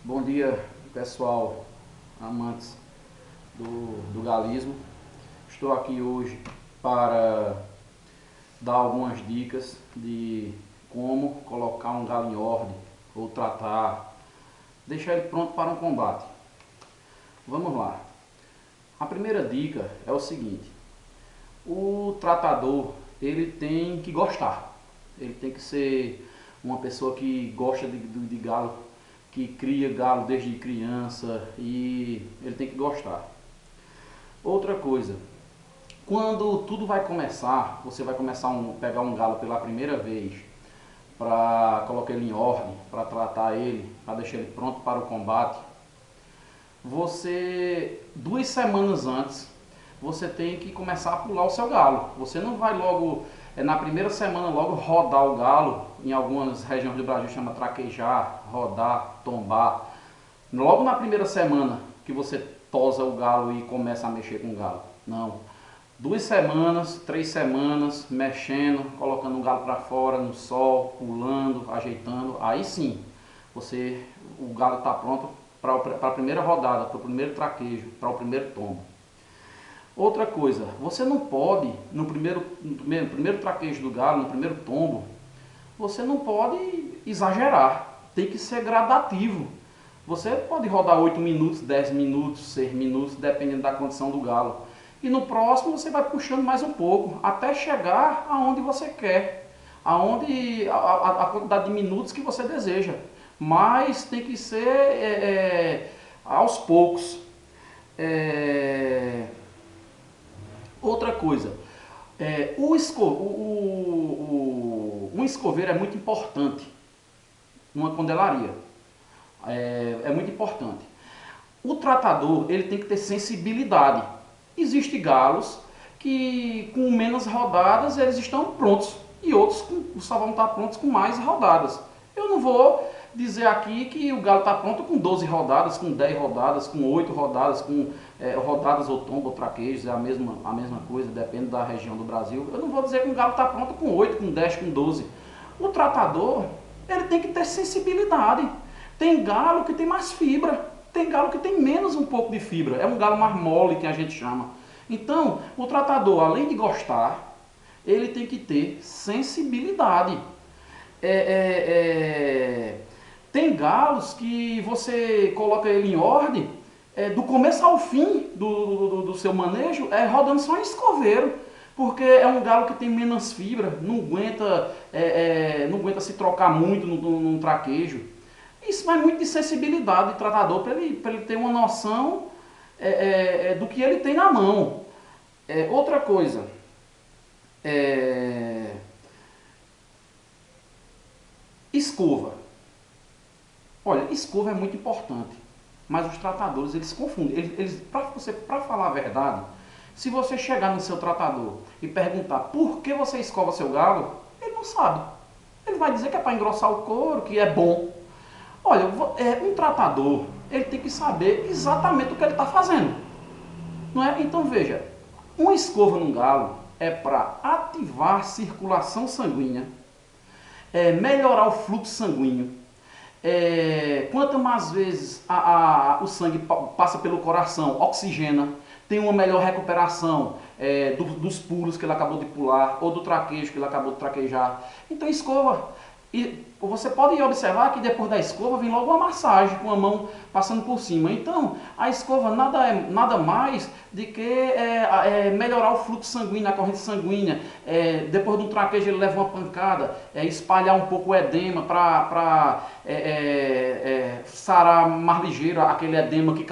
Bom dia, pessoal, amantes do galismo. Estou aqui hoje para dar algumas dicas de como colocar um galo em ordem ou tratar, deixar ele pronto para um combate. Vamos lá. A primeira dica é o seguinte: o tratador ele tem que gostar, ele tem que ser uma pessoa que gosta de galo, que cria galo desde criança, e ele tem que gostar. Outra coisa, quando tudo vai começar, você vai começar pegar um galo pela primeira vez, para colocar ele em ordem, para tratar ele, para deixar ele pronto para o combate, você, 2 semanas antes, você tem que começar a pular o seu galo. Você não vai logo, na primeira semana, logo rodar o galo. Em algumas regiões do Brasil chama traquejar, rodar, tombar. Logo na primeira semana que você tosa o galo e começa a mexer com o galo. Não. 2 semanas, 3 semanas, mexendo, colocando o galo para fora, no sol, pulando, ajeitando. Aí sim, o galo está pronto para a primeira rodada, para o primeiro traquejo, para o primeiro tombo. Outra coisa, você não pode, no primeiro traquejo do galo, no primeiro tombo, você não pode exagerar, tem que ser gradativo. Você pode rodar 8 minutos, 10 minutos, 6 minutos, dependendo da condição do galo. E no próximo você vai puxando mais um pouco, até chegar aonde você quer, a quantidade de minutos que você deseja. Mas tem que ser aos poucos. Outra coisa, um escoveiro é muito importante numa condelaria. É muito importante. O tratador ele tem que ter sensibilidade. Existem galos que com menos rodadas eles estão prontos e outros só vão estar prontos com mais rodadas. Eu não vou dizer aqui que o galo está pronto com 12 rodadas, com 10 rodadas, com 8 rodadas, com rodadas ou tombo ou traquejos, é a mesma coisa, depende da região do Brasil. Eu não vou dizer que o galo está pronto com 8, com 10, com 12. O tratador ele tem que ter sensibilidade. Tem galo que tem mais fibra, tem galo que tem menos um pouco de fibra, é um galo mais mole que a gente chama. Então, o tratador, além de gostar, ele tem que ter sensibilidade. Tem galos que você coloca ele em ordem, do começo ao fim do seu manejo, rodando só em escoveiro. Porque é um galo que tem menos fibra, não aguenta se trocar muito num traquejo. Isso vai muito de sensibilidade do tratador, para ele ter uma noção do que ele tem na mão. Outra coisa, escova. Olha, escova é muito importante, mas os tratadores eles confundem. Para falar a verdade, se você chegar no seu tratador e perguntar por que você escova seu galo, ele não sabe. Ele vai dizer que é para engrossar o couro, que é bom. Olha, um tratador, ele tem que saber exatamente o que ele está fazendo. Não é? Então veja, uma escova num galo é para ativar a circulação sanguínea, melhorar o fluxo sanguíneo. Quanto mais vezes o sangue passa pelo coração, oxigena, tem uma melhor recuperação dos pulos que ele acabou de pular, ou do traquejo que ele acabou de traquejar. Então escova. E você pode observar que depois da escova vem logo uma massagem com a mão passando por cima. Então a escova nada mais do que melhorar o fluxo sanguíneo, a corrente sanguínea. Depois de um traquejo ele leva uma pancada, espalhar um pouco o edema para sarar mais ligeiro aquele edema que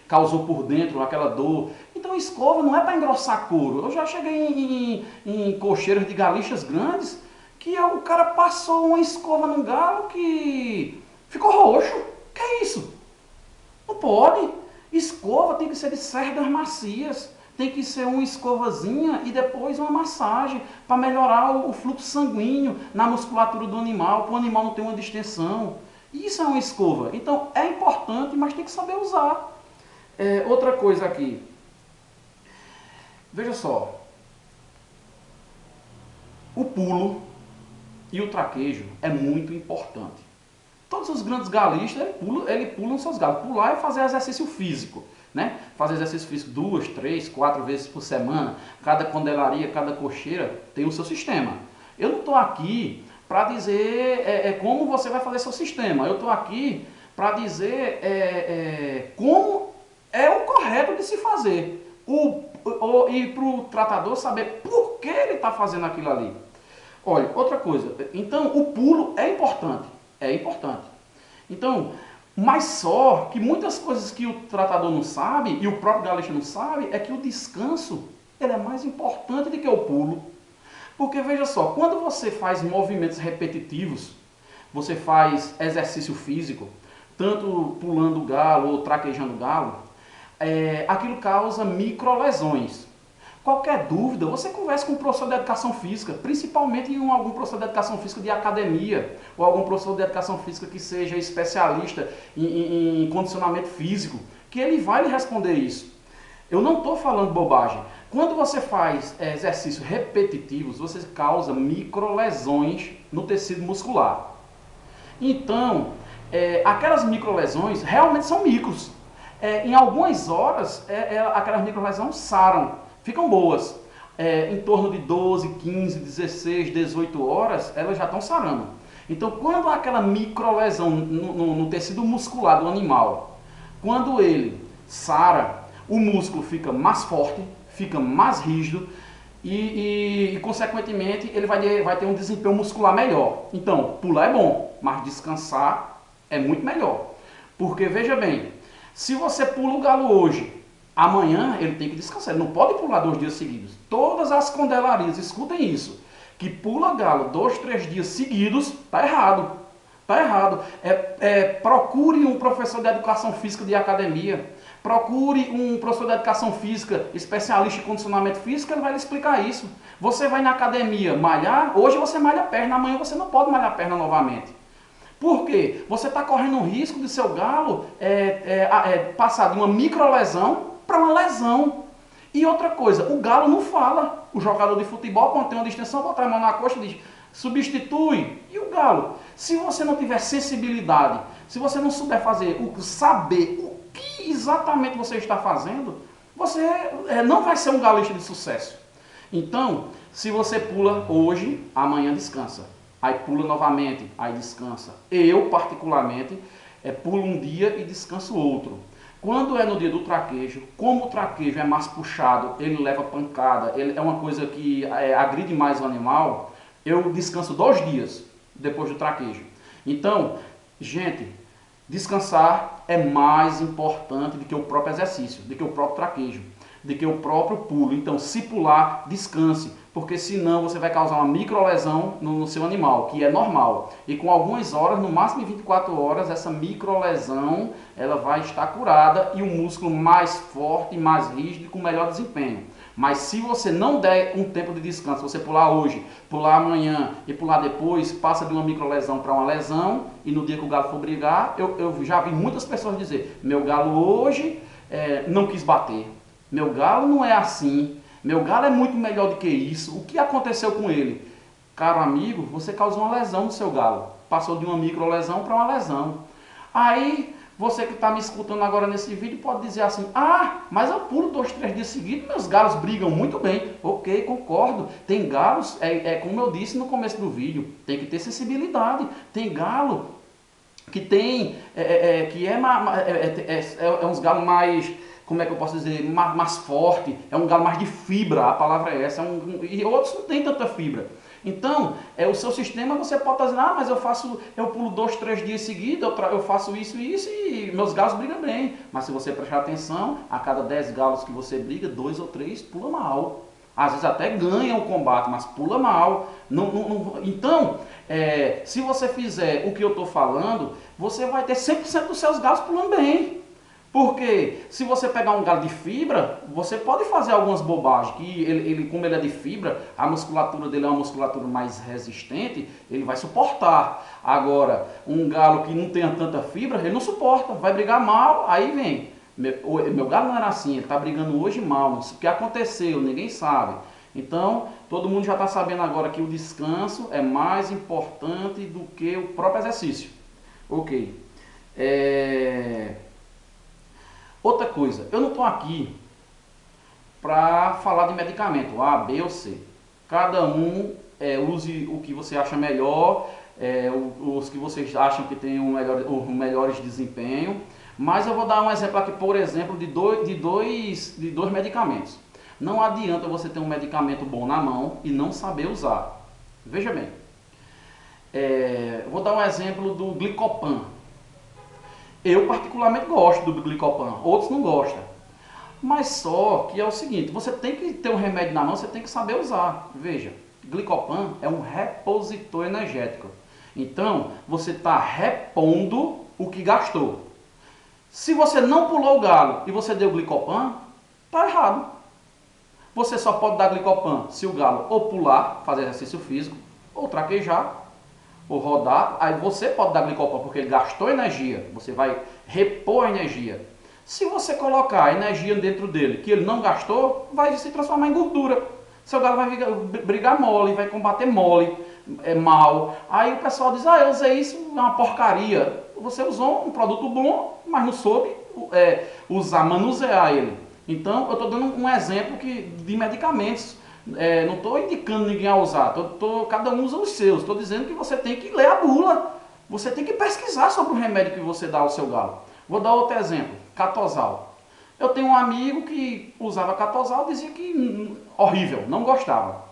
causou por dentro, aquela dor. Então escova não é para engrossar couro. Eu já cheguei em cocheiros de galichas grandes que o cara passou uma escova no galo que ficou roxo. Que é isso? Não pode. Escova tem que ser de cerdas macias. Tem que ser uma escovazinha e depois uma massagem para melhorar o fluxo sanguíneo na musculatura do animal, para o animal não ter uma distensão. Isso é uma escova. Então é importante, mas tem que saber usar. Outra coisa aqui. Veja só. O pulo e o traquejo é muito importante. Todos os grandes galistas, ele pulam seus galos. Pular é fazer exercício físico, né? Fazer exercício físico 2, 3, 4 vezes por semana. Cada condelaria, cada cocheira tem o seu sistema. Eu não estou aqui para dizer como você vai fazer seu sistema. Eu estou aqui para dizer como é o correto de se fazer. E para o tratador saber por que ele está fazendo aquilo ali. Olha, outra coisa. Então, o pulo é importante. É importante. Então, mas só que muitas coisas que o tratador não sabe, e o próprio galista não sabe, é que o descanso ele é mais importante do que o pulo. Porque veja só, quando você faz movimentos repetitivos, você faz exercício físico, tanto pulando o galo ou traquejando o galo, aquilo causa microlesões. Qualquer dúvida, você conversa com um professor de educação física, principalmente em algum professor de educação física de academia, ou algum professor de educação física que seja especialista em condicionamento físico, que ele vai lhe responder isso. Eu não estou falando bobagem. Quando você faz exercícios repetitivos, você causa microlesões no tecido muscular. Então, aquelas microlesões realmente são micros. Em algumas horas, aquelas microlesões saram. Ficam boas. Em torno de 12, 15, 16, 18 horas, elas já estão sarando. Então, quando há aquela microlesão no tecido muscular do animal, quando ele sara, o músculo fica mais forte, fica mais rígido e consequentemente, ele vai ter um desempenho muscular melhor. Então, pular é bom, mas descansar é muito melhor. Porque, veja bem, se você pula o galo hoje, amanhã ele tem que descansar, ele não pode pular 2 dias seguidos. Todas as condelarias, escutem isso, que pula galo 2, 3 dias seguidos, tá errado. Tá errado. Procure um professor de educação física de academia, procure um professor de educação física especialista em condicionamento físico, ele vai lhe explicar isso. Você vai na academia malhar, hoje você malha a perna, amanhã você não pode malhar a perna novamente. Por quê? Você está correndo um risco de seu galo passar de uma microlesão para uma lesão. E outra coisa, o galo não fala. O jogador de futebol, quando tem uma distensão, bota a mão na costa e diz, substitui. E o galo? Se você não tiver sensibilidade, se você não souber saber o que exatamente você está fazendo, você não vai ser um galista de sucesso. Então, se você pula hoje, amanhã descansa. Aí pula novamente, aí descansa. Eu, particularmente, pulo um dia e descanso outro. Quando é no dia do traquejo, como o traquejo é mais puxado, ele leva pancada, é uma coisa que agride mais o animal, eu descanso 2 dias depois do traquejo. Então, gente, descansar é mais importante do que o próprio exercício, do que o próprio traquejo, do que o próprio pulo. Então, se pular, descanse, porque senão você vai causar uma microlesão no seu animal, que é normal. E com algumas horas, no máximo em 24 horas, essa microlesão ela vai estar curada e o músculo mais forte, mais rígido e com melhor desempenho. Mas se você não der um tempo de descanso, você pular hoje, pular amanhã e pular depois, passa de uma microlesão para uma lesão, e no dia que o galo for brigar, eu já vi muitas pessoas dizer, meu galo hoje não quis bater, meu galo não é assim, meu galo é muito melhor do que isso, o que aconteceu com ele? Caro amigo, você causou uma lesão no seu galo, passou de uma microlesão para uma lesão. Aí, você que está me escutando agora nesse vídeo pode dizer assim, mas eu pulo 2, 3 dias seguidos, meus galos brigam muito bem. Ok, concordo. Tem galos, como eu disse no começo do vídeo, tem que ter sensibilidade. Tem galo que tem, uns galos mais, como é que eu posso dizer, mais forte, é um galo mais de fibra, a palavra é essa, e outros não tem tanta fibra. Então, o seu sistema você pode estar dizendo, mas eu pulo 2, 3 dias seguidos, eu faço isso e isso e meus galos brigam bem. Mas se você prestar atenção, a cada 10 galos que você briga, 2 ou 3 pula mal. Às vezes até ganha o combate, mas pula mal. Então, se você fizer o que eu estou falando, você vai ter 100% dos seus galos pulando bem. Porque se você pegar um galo de fibra, você pode fazer algumas bobagens, que como ele é de fibra, a musculatura dele é uma musculatura mais resistente, ele vai suportar. Agora, um galo que não tenha tanta fibra, ele não suporta, vai brigar mal, aí vem. Meu galo não era assim, ele está brigando hoje mal, o que aconteceu, ninguém sabe. Então, todo mundo já está sabendo agora que o descanso é mais importante do que o próprio exercício. Ok. É... Outra coisa, eu não estou aqui para falar de medicamento A, B ou C. Cada um use o que você acha melhor, os que vocês acham que tem o melhores desempenho. Mas eu vou dar um exemplo aqui, por exemplo, de dois medicamentos. Não adianta você ter um medicamento bom na mão e não saber usar. Veja bem, vou dar um exemplo do Glicopan. Eu particularmente gosto do Glicopan, outros não gostam. Mas só que é o seguinte, você tem que ter um remédio na mão, você tem que saber usar. Veja, Glicopan é um repositor energético. Então, você está repondo o que gastou. Se você não pulou o galo e você deu Glicopan, está errado. Você só pode dar Glicopan se o galo ou pular, fazer exercício físico, ou traquejar, ou rodar. Aí você pode dar Glicopan porque ele gastou energia, você vai repor a energia. Se você colocar energia dentro dele que ele não gastou, vai se transformar em gordura. Seu galo vai brigar mole, vai combater mole, mal. Aí o pessoal diz, eu usei isso, é uma porcaria. Você usou um produto bom, mas não soube usar, manusear ele. Então, eu estou dando um exemplo de medicamentos. Não estou indicando ninguém a usar, cada um usa os seus. Estou dizendo que você tem que ler a bula. Você tem que pesquisar sobre o remédio que você dá ao seu galo. Vou dar outro exemplo, Catosal. Eu tenho um amigo que usava Catosal e dizia que horrível, não gostava.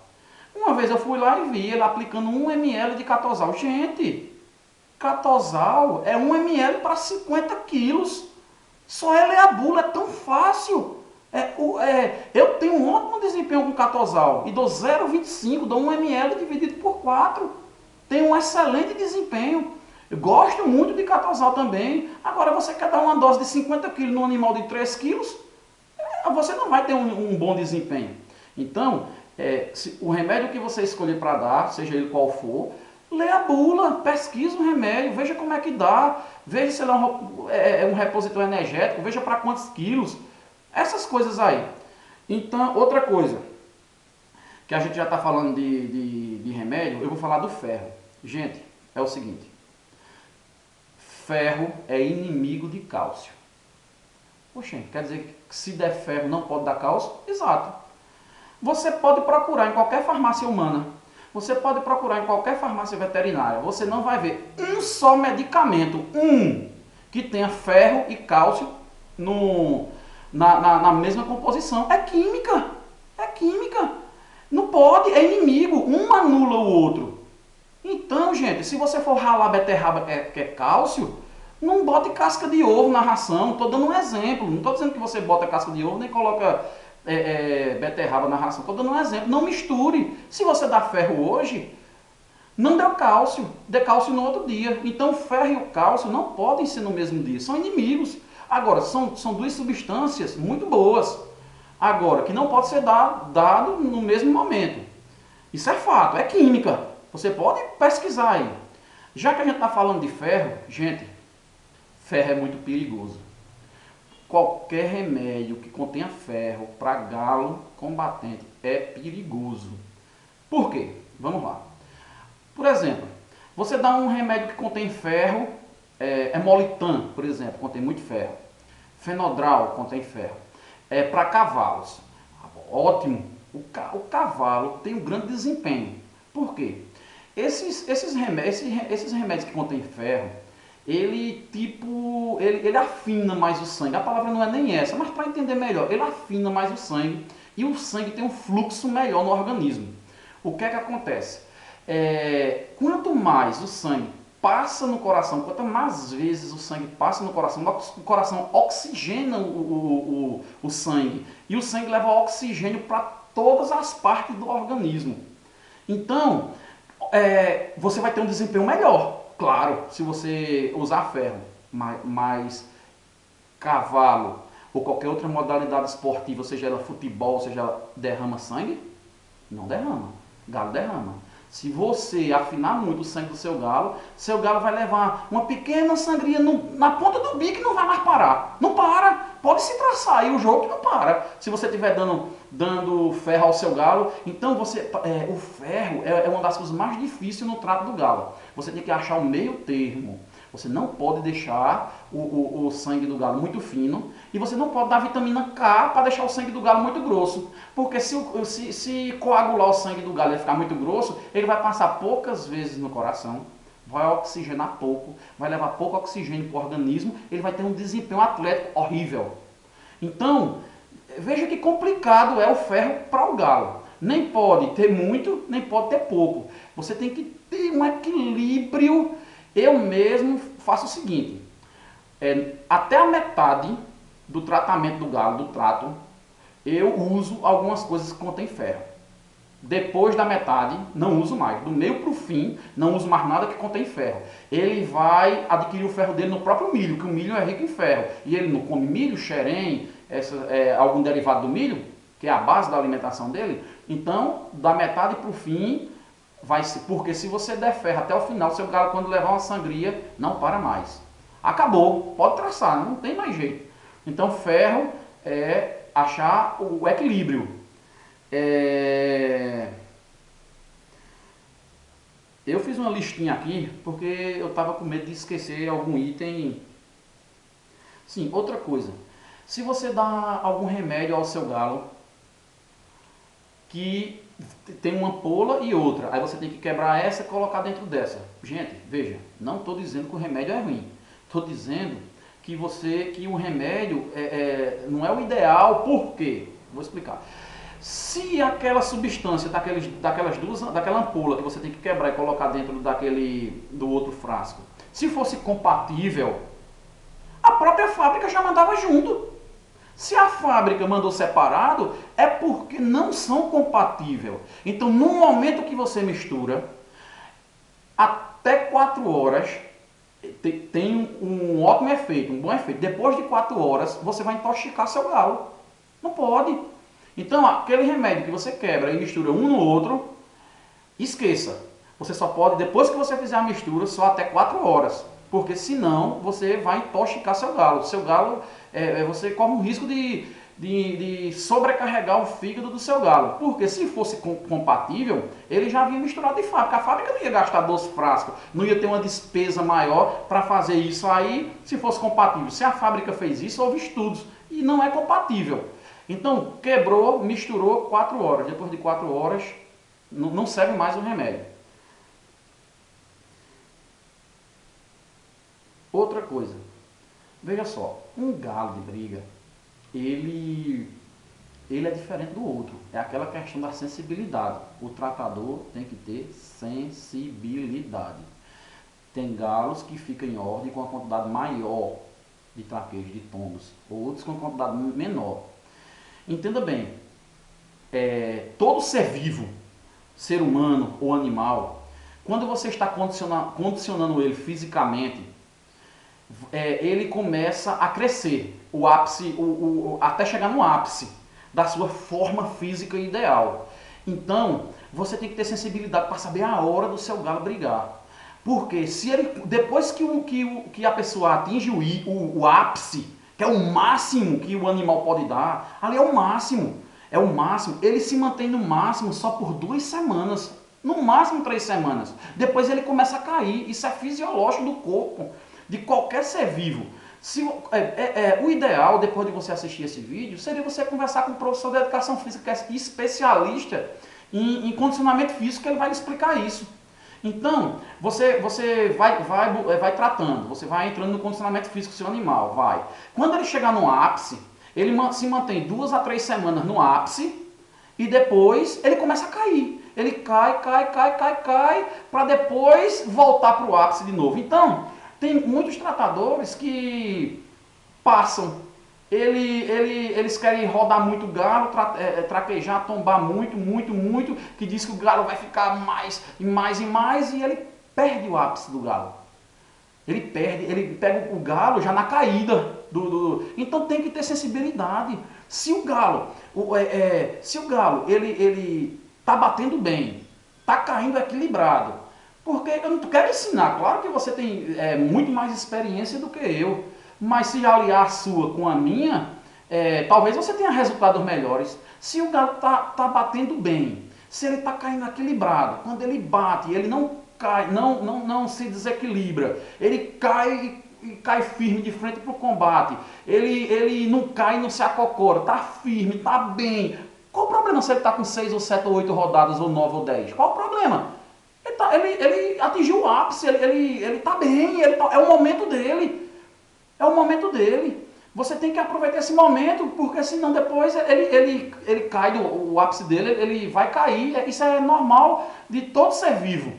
Uma vez eu fui lá e vi ele aplicando 1 ml de Catosal. Gente, Catosal é 1 ml para 50 quilos. Só é ler a bula, é tão fácil. Eu tenho um ótimo desempenho com Catosal e dou 0,25, dou 1 ml dividido por 4. Tenho um excelente desempenho. Eu gosto muito de Catosal também. Agora você quer dar uma dose de 50 kg num animal de 3 kg, você não vai ter um bom desempenho. Então, o remédio que você escolher para dar, seja ele qual for, lê a bula, pesquisa o remédio, veja como é que dá, veja se ele é um repositor energético, veja para quantos quilos, essas coisas aí. Então, outra coisa, que a gente já está falando de remédio, eu vou falar do ferro. Gente, é o seguinte, ferro é inimigo de cálcio. Poxa, quer dizer que se der ferro não pode dar cálcio? Exato. Você pode procurar em qualquer farmácia humana, você pode procurar em qualquer farmácia veterinária, você não vai ver um só medicamento, que tenha ferro e cálcio na mesma composição. É química, é química. Não pode, é inimigo, um anula o outro. Então, gente, se você for ralar beterraba que é cálcio, não bote casca de ovo na ração. Estou dando um exemplo. Não estou dizendo que você bota casca de ovo nem coloca beterraba na ração. Estou dando um exemplo. Não misture. Se você dá ferro hoje, não dê cálcio. Dê cálcio no outro dia. Então o ferro e o cálcio não podem ser no mesmo dia. São inimigos. Agora, são duas substâncias muito boas. Agora, que não pode ser dado no mesmo momento. Isso é fato, é química. Você pode pesquisar aí. Já que a gente está falando de ferro, gente, ferro é muito perigoso. Qualquer remédio que contenha ferro para galo combatente é perigoso. Por quê? Vamos lá. Por exemplo, você dá um remédio que contém ferro, Hemolitan, por exemplo, contém muito ferro. Fenodral contém ferro. Para cavalos. Ótimo. O cavalo tem um grande desempenho. Por quê? Esses remédios que contêm ferro, ele afina mais o sangue. A palavra não é nem essa, mas para entender melhor, ele afina mais o sangue e o sangue tem um fluxo melhor no organismo. O que é que acontece? Quanto mais o sangue passa no coração, quanto mais vezes o sangue passa no coração, o coração oxigena o sangue e o sangue leva oxigênio para todas as partes do organismo. Então, você vai ter um desempenho melhor, claro, se você usar ferro, mas cavalo ou qualquer outra modalidade esportiva, seja ela futebol, seja ela derrama sangue? Não derrama, galo derrama. Se você afinar muito o sangue do seu galo vai levar uma pequena sangria na ponta do bico e não vai mais parar. Não para, pode se traçar aí o jogo que não para. Se você estiver dando ferro ao seu galo, então o ferro é uma das coisas mais difíceis no trato do galo. Você tem que achar o meio termo. Você não pode deixar o sangue do galo muito fino e você não pode dar vitamina K para deixar o sangue do galo muito grosso. Porque se coagular o sangue do galo e ficar muito grosso, ele vai passar poucas vezes no coração, vai oxigenar pouco, vai levar pouco oxigênio para o organismo, ele vai ter um desempenho atlético horrível. Então, veja que complicado é o ferro para o galo. Nem pode ter muito, nem pode ter pouco. Você tem que ter um equilíbrio. Eu mesmo faço o seguinte, até a metade do tratamento do galo, do trato, eu uso algumas coisas que contêm ferro. Depois da metade, não uso mais. Do meio para o fim, não uso mais nada que contém ferro. Ele vai adquirir o ferro dele no próprio milho, que o milho é rico em ferro. E ele não come milho, xerém, algum derivado do milho, que é a base da alimentação dele. Então, da metade para o fim, vai ser, porque se você der ferro até o final, seu galo quando levar uma sangria, não para mais. Acabou, pode traçar, não tem mais jeito. Então, ferro é achar o equilíbrio. Eu fiz uma listinha aqui porque eu estava com medo de esquecer algum item. Sim, outra coisa. Se você dá algum remédio ao seu galo que tem uma ampola e outra, aí você tem que quebrar essa e colocar dentro dessa. Gente, veja, não estou dizendo que o remédio é ruim. Estou dizendo que o remédio não é o ideal. Por quê? Vou explicar. Se aquela substância daquela ampola que você tem que quebrar e colocar dentro do outro frasco, se fosse compatível, a própria fábrica já mandava junto. Se a fábrica mandou separado, é porque não são compatíveis. Então, no momento que você mistura, até 4 horas, tem um ótimo efeito, um bom efeito. Depois de 4 horas, você vai intoxicar seu galo. Não pode. Então, aquele remédio que você quebra e mistura um no outro, esqueça. Você só pode, depois que você fizer a mistura, só até 4 horas. Porque senão, você vai intoxicar seu galo. Seu galo, você corre um risco de sobrecarregar o fígado do seu galo. Porque se fosse compatível, ele já vinha misturado de fábrica. A fábrica não ia gastar 12 frascos, não ia ter uma despesa maior para fazer isso aí, se fosse compatível. Se a fábrica fez isso, houve estudos. E não é compatível. Então, quebrou, misturou 4 horas. Depois de 4 horas, não serve mais o remédio. Outra coisa. Veja só, um galo de briga, ele é diferente do outro. É aquela questão da sensibilidade. O tratador tem que ter sensibilidade. Tem galos que ficam em ordem com uma quantidade maior de traqueios, de tombos. Outros com uma quantidade menor. Entenda bem, todo ser vivo, ser humano ou animal, quando você está condicionando ele fisicamente, ele começa a crescer, o ápice, até chegar no ápice da sua forma física ideal. Então, você tem que ter sensibilidade para saber a hora do seu galo brigar. Porque se ele, depois que a pessoa atinge o ápice, que é o máximo que o animal pode dar, ali é o máximo. É o máximo. Ele se mantém no máximo só por 2 semanas. No máximo 3 semanas. Depois ele começa a cair. Isso é fisiológico do corpo de qualquer ser vivo. O ideal, depois de você assistir esse vídeo, seria você conversar com um professor de educação física que é especialista em condicionamento físico, que ele vai lhe explicar isso. Então, você vai tratando, você vai entrando no condicionamento físico do seu animal, vai. Quando ele chegar no ápice, ele se mantém 2 a 3 semanas no ápice e depois ele começa a cair. Ele cai, para depois voltar para o ápice de novo. Então, tem muitos tratadores que passam. Eles querem rodar muito o galo, traquejar, tombar muito, que diz que o galo vai ficar mais e mais, e ele perde o ápice do galo. Ele pega o galo já na caída. Então tem que ter sensibilidade. Se o galo ele tá batendo bem, tá caindo equilibrado, porque eu não quero ensinar, claro que você tem muito mais experiência do que eu, mas se aliar a sua com a minha, talvez você tenha resultados melhores. Se o galo tá batendo bem, se ele está caindo equilibrado, quando ele bate, ele não cai, não se desequilibra. Ele cai e cai firme de frente para o combate. Ele não cai e não se acocora. Está firme, está bem. Qual o problema se ele está com 6 ou 7 ou 8 rodadas, ou 9 ou 10? Qual o problema? Ele atingiu o ápice, ele está bem, é o momento dele. É o momento dele. Você tem que aproveitar esse momento, porque senão depois ele cai o ápice dele, ele vai cair. Isso é normal de todo ser vivo.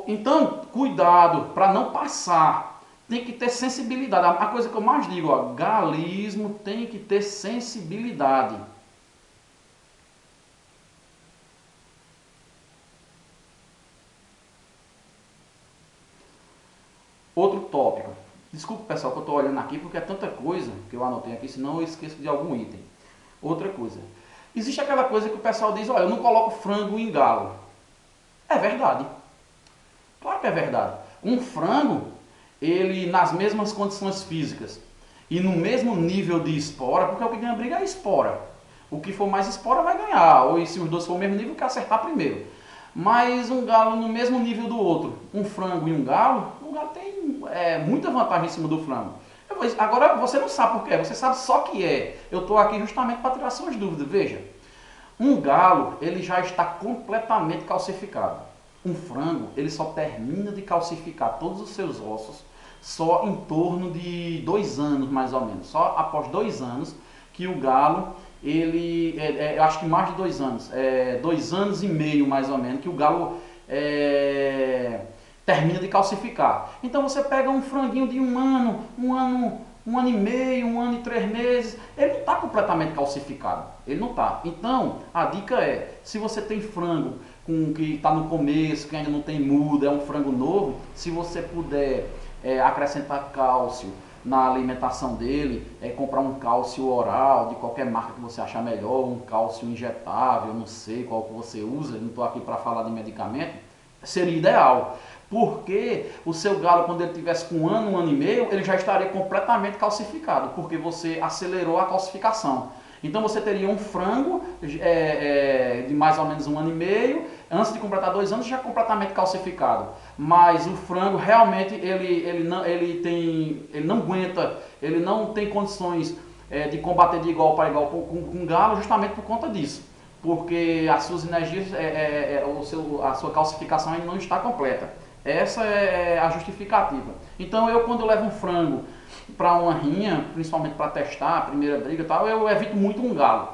Então, cuidado para não passar. Tem que ter sensibilidade. A coisa que eu mais digo, ó, galismo tem que ter sensibilidade. Outro tópico. Desculpa, pessoal, que eu estou olhando aqui porque é tanta coisa que eu anotei aqui, senão eu esqueço de algum item. Outra coisa. Existe aquela coisa que o pessoal diz, olha, eu não coloco frango em galo. É verdade. Claro que é verdade. Um frango, ele nas mesmas condições físicas e no mesmo nível de espora, porque o que ganha briga é a espora. O que for mais espora vai ganhar, ou se os dois for o mesmo nível, quer acertar primeiro. Mas um galo no mesmo nível do outro, um frango e um galo, o galo tem muita vantagem em cima do frango. Agora você não sabe por quê, você sabe só que é. Eu estou aqui justamente para tirar suas dúvidas. Veja, um galo ele já está completamente calcificado. Um frango ele só termina de calcificar todos os seus ossos só em torno de 2 anos mais ou menos. Só após 2 anos que o galo eu acho que mais de 2 anos, 2 anos e meio mais ou menos, que o galo termina de calcificar. Então você pega um franguinho de um ano e meio, 1 ano e 3 meses, ele não está completamente calcificado, ele não está. Então a dica é, se você tem frango que está no começo, que ainda não tem muda, é um frango novo, se você puder acrescentar cálcio na alimentação dele, comprar um cálcio oral de qualquer marca que você achar melhor, um cálcio injetável, não sei qual que você usa, não estou aqui para falar de medicamento, seria ideal. Porque o seu galo, quando ele tivesse com 1 ano e meio, ele já estaria completamente calcificado, porque você acelerou a calcificação. Então você teria um frango de mais ou menos 1 ano e meio, antes de completar 2 anos já completamente calcificado. Mas o frango realmente ele não aguenta, ele não tem condições de combater de igual para igual com o galo, justamente por conta disso. Porque as suas energias, a sua calcificação ainda não está completa. Essa é a justificativa. Então quando eu levo um frango para uma rinha, principalmente para testar a primeira briga e tal, eu evito muito um galo.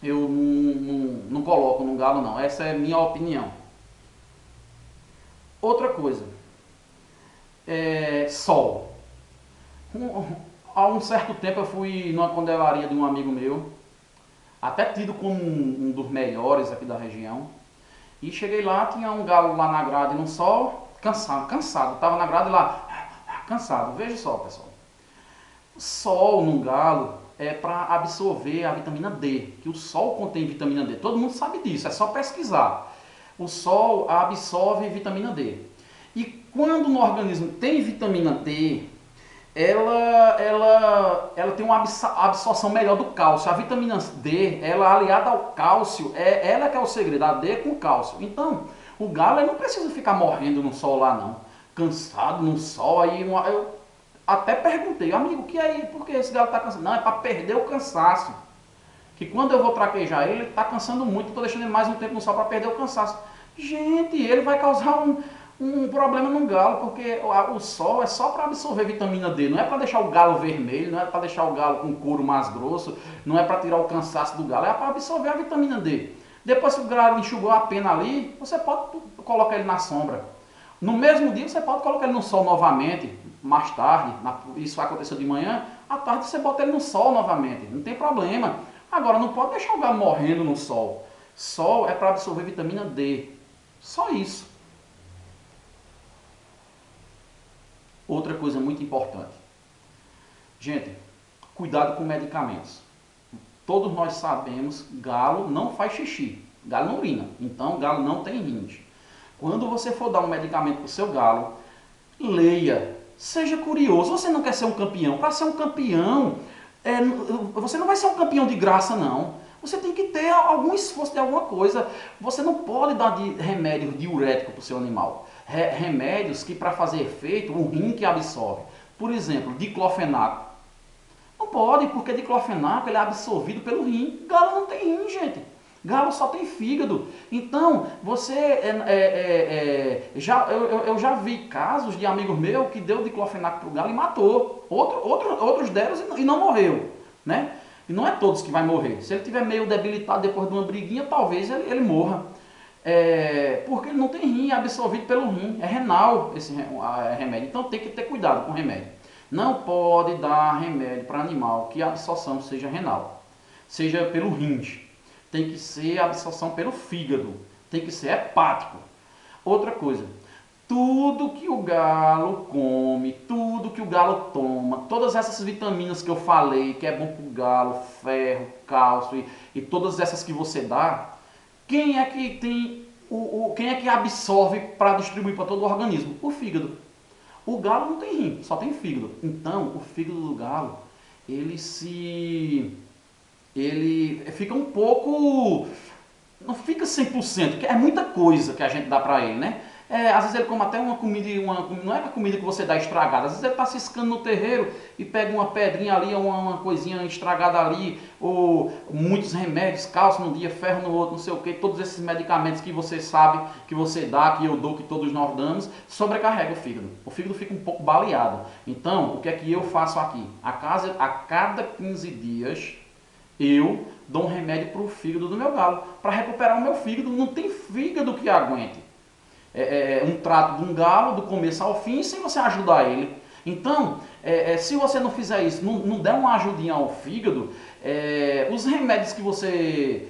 Eu não coloco num galo não, essa é a minha opinião. Outra coisa, sol. Há um certo tempo eu fui numa condelaria de um amigo meu, até tido como um dos melhores aqui da região, e cheguei lá, tinha um galo lá na grade no sol, cansado, estava na grade lá, cansado. Veja só, pessoal, sol no galo é para absorver a vitamina D, que o sol contém vitamina D, todo mundo sabe disso, é só pesquisar. O sol absorve vitamina D. E quando no organismo tem vitamina D, ela tem uma absorção melhor do cálcio. A vitamina D, ela aliada ao cálcio, ela que é o segredo, a D com cálcio. Então, o galo não precisa ficar morrendo no sol lá não, cansado no sol. Aí eu até perguntei, amigo, que aí, por que esse galo está cansado? Não, é para perder o cansaço. Que quando eu vou traquejar ele está cansando muito, estou deixando ele mais um tempo no sol para perder o cansaço. Gente, ele vai causar um problema no galo, porque o sol é só para absorver vitamina D, não é para deixar o galo vermelho, não é para deixar o galo com couro mais grosso, não é para tirar o cansaço do galo, é para absorver a vitamina D. Depois que o galo enxugou a pena ali, você pode colocar ele na sombra. No mesmo dia você pode colocar ele no sol novamente, mais tarde, isso aconteceu de manhã, à tarde você bota ele no sol novamente, não tem problema. Agora, não pode deixar o galo morrendo no sol. Sol é para absorver vitamina D. Só isso. Outra coisa muito importante. Gente, cuidado com medicamentos. Todos nós sabemos, galo não faz xixi. Galo não urina. Então, galo não tem rins. Quando você for dar um medicamento para o seu galo, leia. Seja curioso. Você não quer ser um campeão. Para ser um campeão, você não vai ser um campeão de graça, não. Você tem que ter algum esforço de alguma coisa. Você não pode dar remédio diurético para o seu animal. remédios que para fazer efeito, o rim que absorve. Por exemplo, diclofenaco. Não pode, porque diclofenaco ele é absorvido pelo rim. Galo não tem rim, gente. Galo só tem fígado. Então, você eu já vi casos de amigos meus que deu diclofenaco pro galo e matou. Outros deram e não morreu, né? E não é todos que vai morrer. Se ele tiver meio debilitado depois de uma briguinha, talvez ele morra. Porque ele não tem rim, é absorvido pelo rim. É renal esse remédio. Então tem que ter cuidado com o remédio. Não pode dar remédio para animal que a absorção seja renal, seja pelo rins. Tem que ser absorção pelo fígado, tem que ser hepático. Outra coisa, tudo que o galo come, tudo que o galo toma, todas essas vitaminas que eu falei, que é bom para o galo, ferro, cálcio e todas essas que você dá, quem é que tem quem é que absorve para distribuir para todo o organismo? O fígado. O galo não tem rim, só tem fígado. Então, o fígado do galo, ele fica um pouco, não fica 100%, porque é muita coisa que a gente dá para ele, né? Às vezes ele come até uma comida, não é a comida que você dá estragada, às vezes ele está ciscando no terreiro e pega uma pedrinha ali, uma coisinha estragada ali, ou muitos remédios, cálcio num dia, ferro no outro, não sei o que, todos esses medicamentos que você sabe, que você dá, que eu dou, que todos nós damos, sobrecarrega o fígado. O fígado fica um pouco baleado. Então, o que é que eu faço aqui? A cada 15 dias, eu dou um remédio para o fígado do meu galo, para recuperar o meu fígado. Não tem fígado que aguente um trato de um galo do começo ao fim sem você ajudar ele. Então, se você não fizer isso, não der uma ajudinha ao fígado, os remédios que você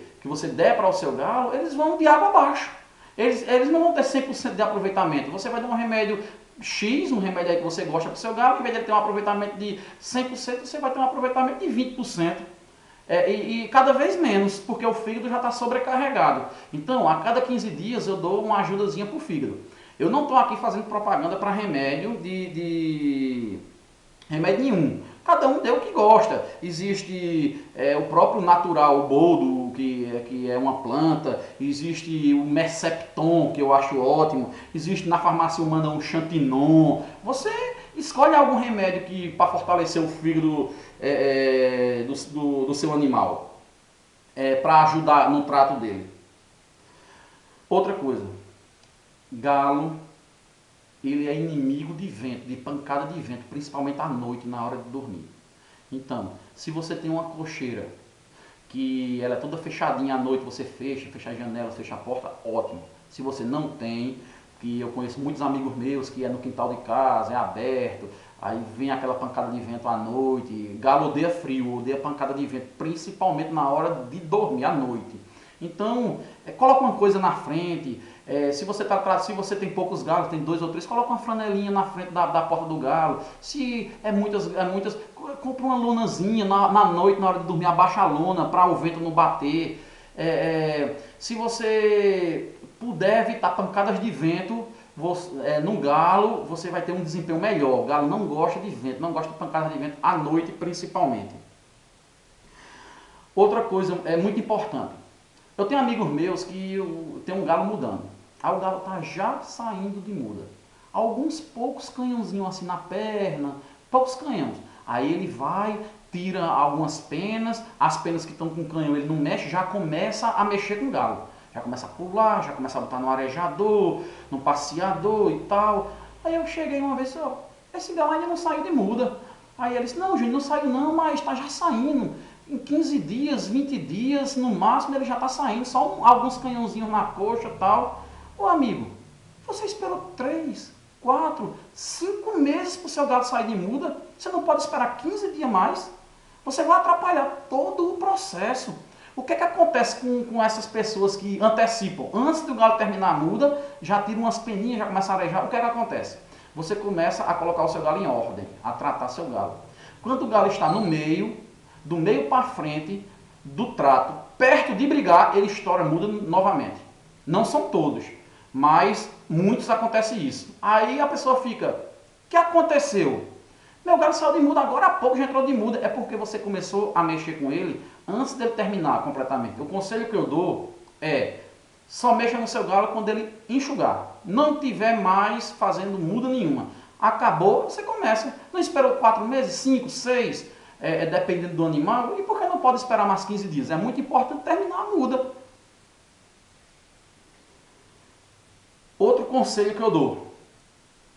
der para o seu galo, eles vão de água abaixo. Eles não vão ter 100% de aproveitamento. Você vai dar um remédio X, um remédio aí que você gosta para o seu galo, em vez de ele ter um aproveitamento de 100%, você vai ter um aproveitamento de 20%. E cada vez menos, porque o fígado já está sobrecarregado. Então, a cada 15 dias eu dou uma ajudazinha para o fígado. Eu não estou aqui fazendo propaganda para remédio remédio nenhum. Cada um dê o que gosta. Existe o próprio natural, o boldo, que é uma planta. Existe o Mercepton, que eu acho ótimo. Existe na farmácia humana um Chantinon. Você escolhe algum remédio que para fortalecer o fígado do seu animal, para ajudar no trato dele. Outra coisa, galo, ele é inimigo de vento, de pancada de vento, principalmente à noite, na hora de dormir. Então, se você tem uma cocheira que ela é toda fechadinha à noite, você fecha a janela, fecha a porta, ótimo. Se você não tem, que eu conheço muitos amigos meus que é no quintal de casa, é aberto, aí vem aquela pancada de vento à noite. Galo odeia frio, odeia pancada de vento, principalmente na hora de dormir à noite. Então, coloca uma coisa na frente. Se você tem poucos galos, tem 2 ou 3, coloca uma flanelinha na frente da porta do galo. Se muitas, compra uma lonazinha na noite, na hora de dormir, abaixa a lona para o vento não bater. Se você puder evitar pancadas de vento no galo, você vai ter um desempenho melhor. O galo não gosta de vento, não gosta de pancadas de vento à noite principalmente. Outra coisa muito importante. Eu tenho amigos meus que tem um galo mudando. Aí o galo está já saindo de muda. Alguns poucos canhãozinhos assim na perna, poucos canhões. Aí ele vai, tira algumas penas, as penas que estão com o canhão ele não mexe, já começa a mexer com o galo. Já começa a pular, já começa a botar no arejador, no passeador e tal. Aí eu cheguei uma vez e disse, esse galo ainda não saiu de muda. Aí ele disse, não, Júnior, não saiu não, mas está já saindo. Em 15 dias, 20 dias, no máximo ele já está saindo, só alguns canhãozinhos na coxa e tal. Ô amigo, você esperou 3, 4, 5 meses para o seu galo sair de muda, você não pode esperar 15 dias mais? Você vai atrapalhar todo o processo. O que acontece com essas pessoas que antecipam? Antes do galo terminar a muda, já tira umas peninhas, já começa a arejar. O que acontece? Você começa a colocar o seu galo em ordem, a tratar seu galo. Quando o galo está no meio, do meio para frente do trato, perto de brigar, ele estoura, muda novamente. Não são todos, mas muitos acontece isso. Aí a pessoa fica, o que aconteceu? Meu galo saiu de muda, agora há pouco já entrou de muda. É porque você começou a mexer com ele antes dele terminar completamente. O conselho que eu dou é, Só mexa no seu galo quando ele enxugar. Não tiver mais fazendo muda nenhuma. Acabou, você começa. Não esperou 4 meses, 5, 6, dependendo do animal. E por que não pode esperar mais 15 dias? É muito importante terminar a muda. Outro conselho que eu dou.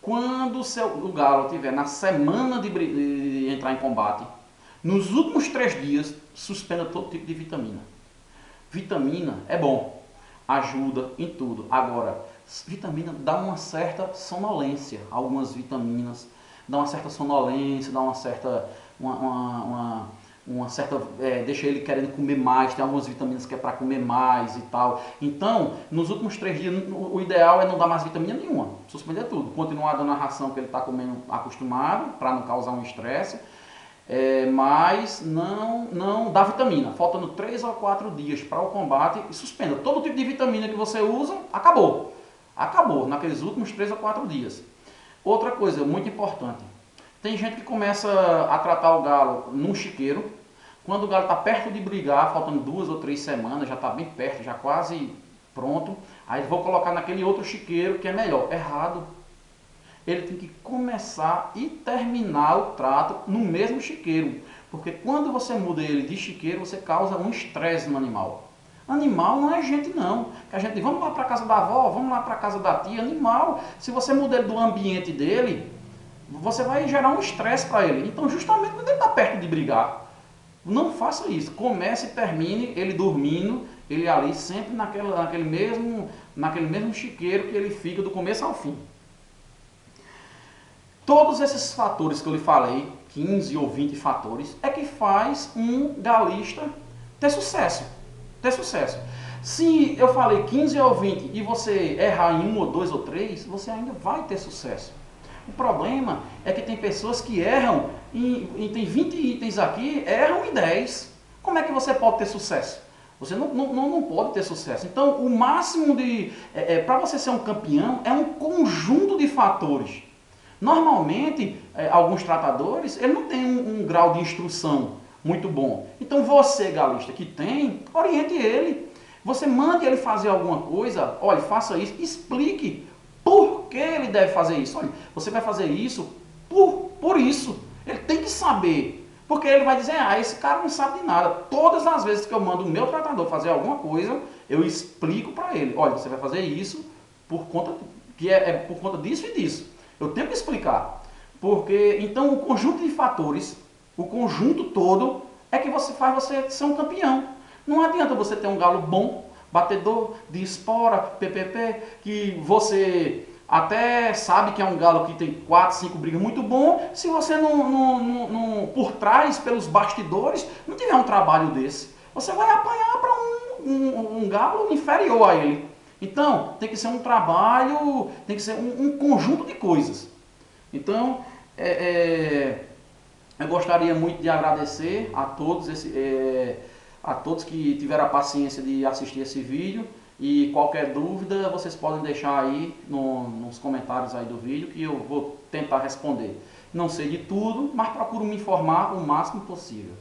Quando o galo estiver na semana de entrar em combate, nos últimos 3 dias, suspenda todo tipo de vitamina. Vitamina é bom, ajuda em tudo. Agora, vitamina dá uma certa sonolência. Algumas vitaminas dão uma certa sonolência, dá uma certa... deixa ele querendo comer mais, tem algumas vitaminas que é para comer mais e tal. Então, nos últimos 3 dias, o ideal é não dar mais vitamina nenhuma, suspender tudo, continuar dando a ração que ele está comendo acostumado, para não causar um estresse, mas não dá vitamina, faltando 3 ou 4 dias para o combate, e suspenda. Todo tipo de vitamina que você usa, acabou. Acabou, naqueles últimos 3 ou 4 dias. Outra coisa muito importante, tem gente que começa a tratar o galo num chiqueiro. Quando o galo está perto de brigar, faltando 2 ou 3 semanas, já está bem perto, já quase pronto, aí vou colocar naquele outro chiqueiro que é melhor. Errado. Ele tem que começar e terminar o trato no mesmo chiqueiro. Porque quando você muda ele de chiqueiro, você causa um estresse no animal. Animal não é gente não. Que a gente diz, vamos lá para casa da avó, vamos lá para casa da tia. Animal, se você muda ele do ambiente dele, você vai gerar um estresse para ele. Então, justamente quando ele está perto de brigar, não faça isso. Comece e termine ele dormindo, ele ali sempre naquele mesmo chiqueiro que ele fica do começo ao fim. Todos esses fatores que eu lhe falei, 15 ou 20 fatores, é que faz um galista ter sucesso. Ter sucesso. Se eu falei 15 ou 20 e você errar em 1 ou 2 ou 3, você ainda vai ter sucesso. O problema é que tem pessoas que erram, e tem 20 itens aqui, erram em 10. Como é que você pode ter sucesso? Você não pode ter sucesso. Então, o máximo para você ser um campeão, é um conjunto de fatores. Normalmente, alguns tratadores, ele não tem um grau de instrução muito bom. Então, você, galista, que tem, oriente ele. Você mande ele fazer alguma coisa, olha, faça isso, explique por que ele deve fazer isso. Olha, você vai fazer isso por isso. Ele tem que saber. Porque ele vai dizer, esse cara não sabe de nada. Todas as vezes que eu mando o meu tratador fazer alguma coisa, eu explico para ele. Olha, você vai fazer isso por conta por conta disso e disso. Eu tenho que explicar. Porque, então, o conjunto de fatores, o conjunto todo, é que faz você ser um campeão. Não adianta você ter um galo bom, batedor, de espora, PPP, que você até sabe que é um galo que tem 4, 5 brigas muito bom, se você por trás, pelos bastidores, não tiver um trabalho desse, você vai apanhar para um galo inferior a ele. Então, tem que ser um trabalho, tem que ser um conjunto de coisas. Então, eu gostaria muito de agradecer a todos que tiveram a paciência de assistir esse vídeo, e qualquer dúvida vocês podem deixar aí nos comentários aí do vídeo, que eu vou tentar responder. Não sei de tudo, mas procuro me informar o máximo possível.